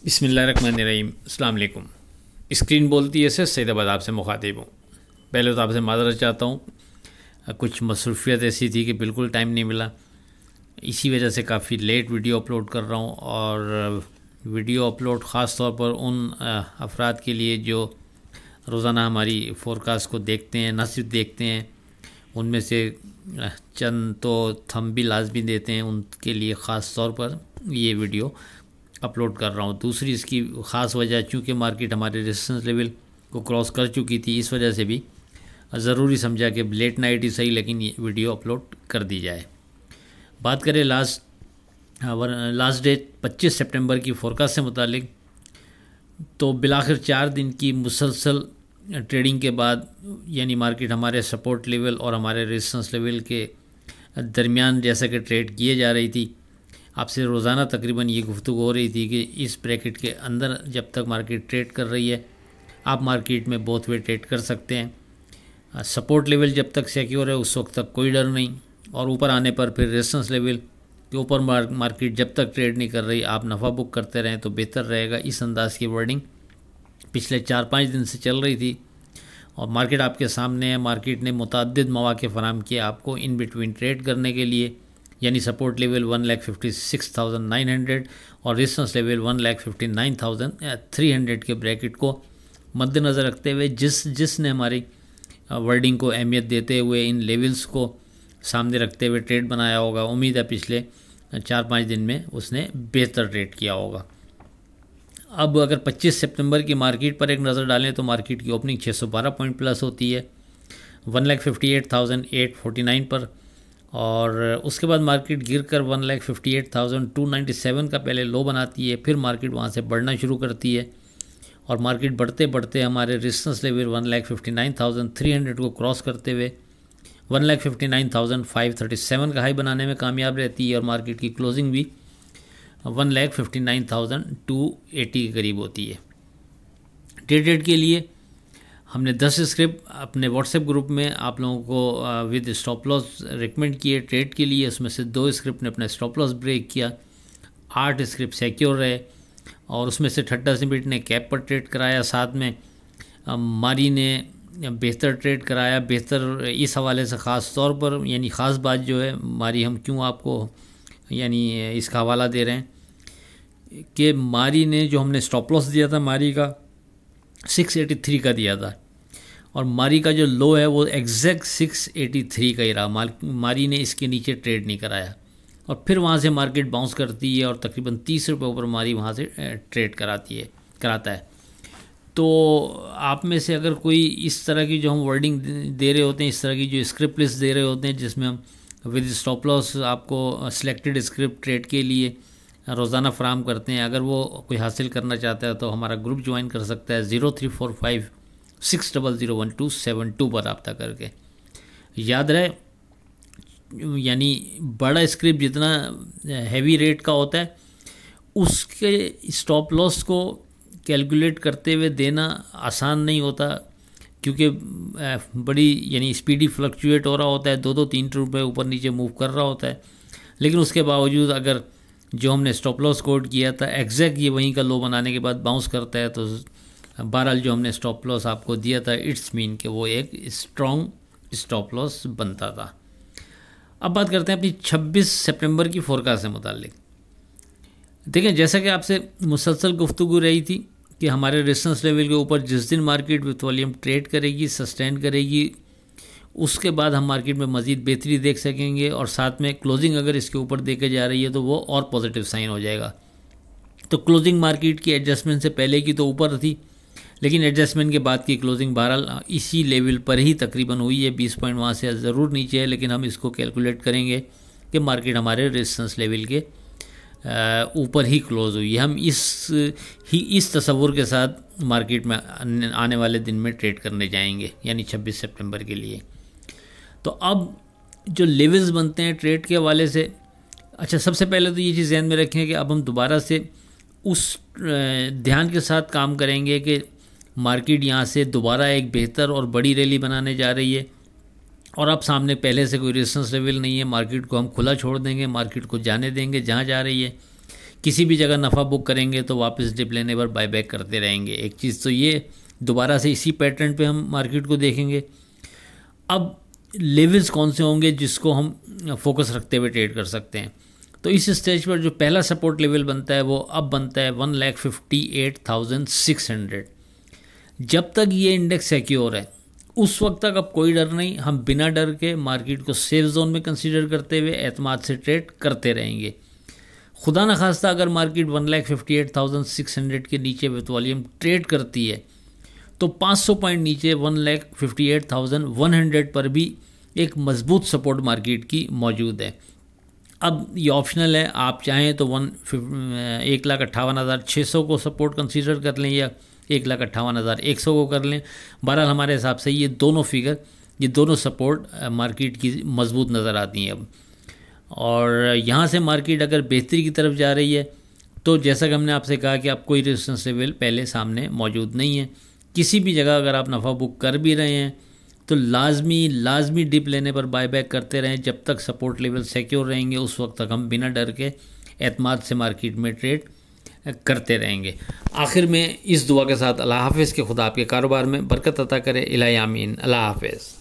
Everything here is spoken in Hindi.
बिस्मिल्लाहिर्रहमानिर्रहीम। अस्सलाम वालेकुम। स्क्रीन बोलती है सैदाबाद आपसे मुखातिब हूँ। पहले तो आपसे माज़रत चाहता हूँ, कुछ मसरूफ़ियत ऐसी थी कि बिल्कुल टाइम नहीं मिला, इसी वजह से काफ़ी लेट वीडियो अपलोड कर रहा हूँ। और वीडियो अपलोड ख़ास तौर पर उन अफराद के लिए जो रोज़ाना हमारी फ़ोरकास्ट को देखते हैं, न सिर्फ देखते हैं, उनमें से चंद तो थंब भी लाजमी देते हैं, उनके लिए ख़ास तौर पर ये वीडियो अपलोड कर रहा हूँ। दूसरी इसकी ख़ास वजह, चूँकि मार्केट हमारे रेजिस्टेंस लेवल को क्रॉस कर चुकी थी, इस वजह से भी ज़रूरी समझा कि लेट नाइट ही सही लेकिन ये वीडियो अपलोड कर दी जाए। बात करें लास्ट डेट 25 सितंबर की फ़ोरकास्ट से मुतालिक, तो बिलाखिर 4 दिन की मुसलसल ट्रेडिंग के बाद यानी मार्केट हमारे सपोर्ट लेवल और हमारे रेजिस्टेंस लेवल के दरमियान जैसा कि ट्रेड किए जा रही थी, आपसे रोज़ाना तकरीबन ये गुफ्तगू हो रही थी कि इस ब्रैकेट के अंदर जब तक मार्केट ट्रेड कर रही है, आप मार्केट में बोथ वे ट्रेड कर सकते हैं। सपोर्ट लेवल जब तक सिक्योर है उस वक्त तक कोई डर नहीं, और ऊपर आने पर फिर रेजिस्टेंस लेवल के ऊपर मार्केट जब तक ट्रेड नहीं कर रही आप नफ़ा बुक करते रहें तो बेहतर रहेगा। इस अंदाज़ की वर्डिंग पिछले 4-5 दिन से चल रही थी और मार्केट आपके सामने है। मार्केट ने मुतअद्दिद मौक़े फ़राहम किए आपको इन बिटवीन ट्रेड करने के लिए, यानी सपोर्ट लेवल 1,56,900 और रेजिस्टेंस लेवल 1,59,300 के ब्रैकेट को मद्देनज़र रखते हुए जिसने हमारी वर्डिंग को अहमियत देते हुए इन लेवल्स को सामने रखते हुए ट्रेड बनाया होगा, उम्मीद है पिछले 4-5 दिन में उसने बेहतर ट्रेड किया होगा। अब अगर 25 सितंबर की मार्केट पर एक नज़र डालें तो मार्केट की ओपनिंग 612 पॉइंट प्लस होती है 1,58,849 पर, और उसके बाद मार्केट गिरकर 1,58,297 का पहले लो बनाती है। फिर मार्केट वहाँ से बढ़ना शुरू करती है और मार्केट बढ़ते बढ़ते हमारे रेजिस्टेंस लेवल 1,59,300 को क्रॉस करते हुए 1,59,537 का हाई बनाने में कामयाब रहती है और मार्केट की क्लोजिंग भी 1,59,280 के करीब होती है। ट्रेड के लिए हमने 10 स्क्रिप्ट अपने व्हाट्सएप ग्रुप में आप लोगों को विद स्टॉप लॉस रिकमेंड किए ट्रेड के लिए। उसमें से 2 स्क्रिप्ट ने अपना स्टॉप लॉस ब्रेक किया, 8 स्क्रिप्ट सिक्योर रहे और उसमें से ठट्टा सिमिट ने कैप पर ट्रेड कराया, साथ में मारी ने बेहतर ट्रेड कराया। बेहतर इस हवाले से ख़ास तौर पर यानी ख़ास बात जो है मारी, हम क्यों आपको यानी इसका हवाला दे रहे हैं कि मारी ने जो हमने स्टॉप लॉस दिया था मारी का 683 का दिया था और मारी का जो लो है वो एग्जैक्ट 683 का ही रहा। मारी ने इसके नीचे ट्रेड नहीं कराया और फिर वहाँ से मार्केट बाउंस करती है और तकरीबन 30 रुपये ऊपर मारी वहाँ से ट्रेड कराता है। तो आप में से अगर कोई इस तरह की जो हम वर्डिंग दे रहे होते हैं, इस तरह की जो स्क्रिप्ट लिस्ट दे रहे होते हैं जिसमें हम विद स्टॉप लॉस आपको सिलेक्टेड स्क्रिप्ट ट्रेड के लिए रोज़ाना फराम करते हैं, अगर वो कोई हासिल करना चाहता है तो हमारा ग्रुप ज्वाइन कर सकता है 0345600172 पर रब्ता करके। याद रहे यानी बड़ा स्क्रिप्ट जितना हैवी रेट का होता है उसके स्टॉप लॉस को कैलकुलेट करते हुए देना आसान नहीं होता, क्योंकि बड़ी यानी स्पीडी फ्लक्चुएट हो रहा होता है, 2-3 रुपये ऊपर नीचे मूव कर रहा होता है। लेकिन उसके बावजूद अगर जो हमने स्टॉप लॉस कोड किया था एग्जैक्ट ये वहीं का लो बनाने के बाद बाउंस करता है तो बहरहाल जो हमने स्टॉप लॉस आपको दिया था इट्स मीन कि वो एक स्ट्रॉन्ग स्टॉप लॉस बनता था। अब बात करते हैं अपनी 26 सितंबर की फ़ोरकास्ट से मुताल्लिक। देखें, जैसा कि आपसे मुसलसल गुफ्तगू रही थी कि हमारे रेजिस्टेंस लेवल के ऊपर जिस दिन मार्केट विथ वॉल्यूम ट्रेड करेगी, सस्टेन करेगी, उसके बाद हम मार्केट में मज़ीद बेहतरी देख सकेंगे और साथ में क्लोजिंग अगर इसके ऊपर देके जा रही है तो वो और पॉजिटिव साइन हो जाएगा। तो क्लोजिंग मार्केट की एडजस्टमेंट से पहले की तो ऊपर थी, लेकिन एडजस्टमेंट के बाद की क्लोजिंग बहरहाल इसी लेवल पर ही तकरीबन हुई है, 20 पॉइंट वहाँ से ज़रूर नीचे है, लेकिन हम इसको कैलकुलेट करेंगे कि मार्केट हमारे रेजिस्टेंस लेवल के ऊपर ही क्लोज़ हुई है। हम इस तसव्वुर के साथ मार्केट में आने वाले दिन में ट्रेड करने जाएंगे यानी 26 सितंबर के लिए। तो अब जो लेवल्स बनते हैं ट्रेड के हवाले से, अच्छा सबसे पहले तो ये चीज़ ध्यान में रखें कि अब हम दोबारा से उस ध्यान के साथ काम करेंगे कि मार्केट यहाँ से दोबारा एक बेहतर और बड़ी रैली बनाने जा रही है और अब सामने पहले से कोई रेजिस्टेंस लेवल नहीं है। मार्केट को हम खुला छोड़ देंगे, मार्केट को जाने देंगे जहाँ जा रही है, किसी भी जगह नफ़ा बुक करेंगे तो वापस डिप लेने पर बाय बैक करते रहेंगे। एक चीज़ तो ये, दोबारा से इसी पैटर्न पे हम मार्केट को देखेंगे। अब लेवल्स कौन से होंगे जिसको हम फोकस रखते हुए ट्रेड कर सकते हैं? तो इस स्टेज पर जो पहला सपोर्ट लेवल बनता है वो अब बनता है 1,58,600। जब तक ये इंडेक्स सिक्योर है उस वक्त तक अब कोई डर नहीं, हम बिना डर के मार्केट को सेफ जोन में कंसीडर करते हुए एतमाद से ट्रेड करते रहेंगे। खुदा न खास्ता अगर मार्केट 1,58,600 के नीचे विथ वॉल्यूम ट्रेड करती है तो 500 पॉइंट नीचे 1,58,100 पर भी एक मजबूत सपोर्ट मार्केट की मौजूद है। अब ये ऑप्शनल है, आप चाहें तो 1,58,600 को सपोर्ट कंसीडर कर लें या 1,58,100 को कर लें। बहरहाल हमारे हिसाब से ये दोनों फिगर, ये दोनों सपोर्ट मार्केट की मजबूत नज़र आती हैं अब। और यहाँ से मार्केट अगर बेहतरी की तरफ जा रही है तो जैसा कि हमने आपसे कहा कि अब कोई रेजिस्टेंस लेवल पहले सामने मौजूद नहीं है। किसी भी जगह अगर आप नफ़ा बुक कर भी रहे हैं तो लाजमी डिप लेने पर बाय बैक करते रहें। जब तक सपोर्ट लेवल सिक्योर रहेंगे उस वक्त तक हम बिना डर के एतमाद से मार्केट में ट्रेड करते रहेंगे। आखिर में इस दुआ के साथ अल्लाह हाफ़िज़ के खुदा आपके कारोबार में बरकत अता करे। इलाही आमीन। अल्लाह हाफ़िज़।